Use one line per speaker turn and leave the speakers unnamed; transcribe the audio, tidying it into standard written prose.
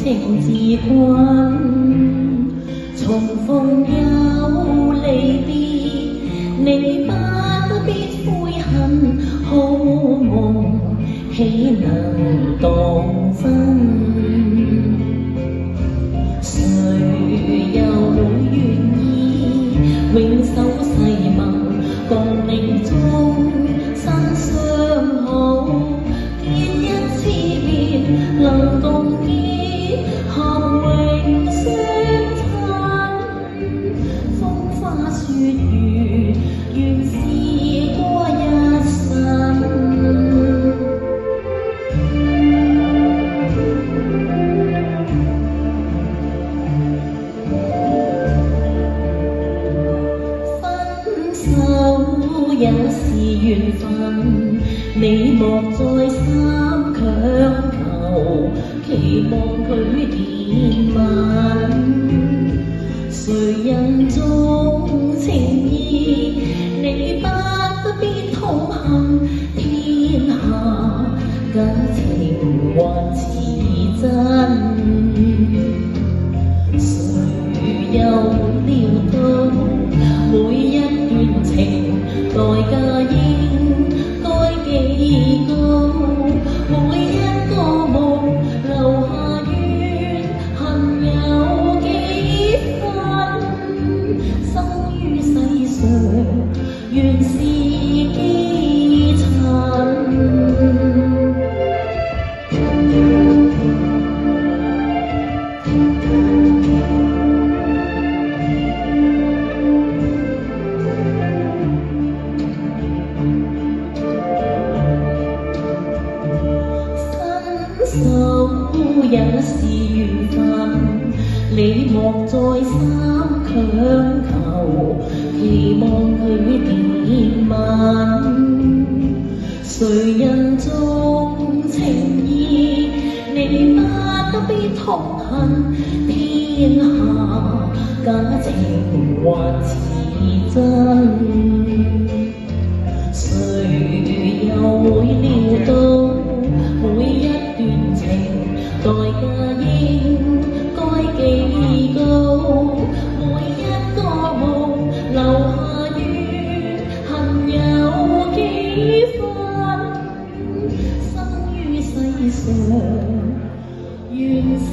情自困，重逢又離別，你不必悔恨，好夢豈能當真？誰又會願意永守誓盟，共你終身相好？見一次面，能共結合永相親。風花雪月，願是過一生。分手也是緣分，你莫再三強求，期望佢憐憫。誰人重情義，你不必痛恨，天下假情還似真。誰又會料到每一段情代價應該幾高？每一個夢留下怨恨有幾分？生於世上原是基塵。分手也是緣分，你莫再三強求，期望佢憐憫。誰人重情義，你不必痛恨，天下假情還似真。誰又會料到每一段情代價應該幾高？每一個夢留下怨恨有幾分？生於世上原是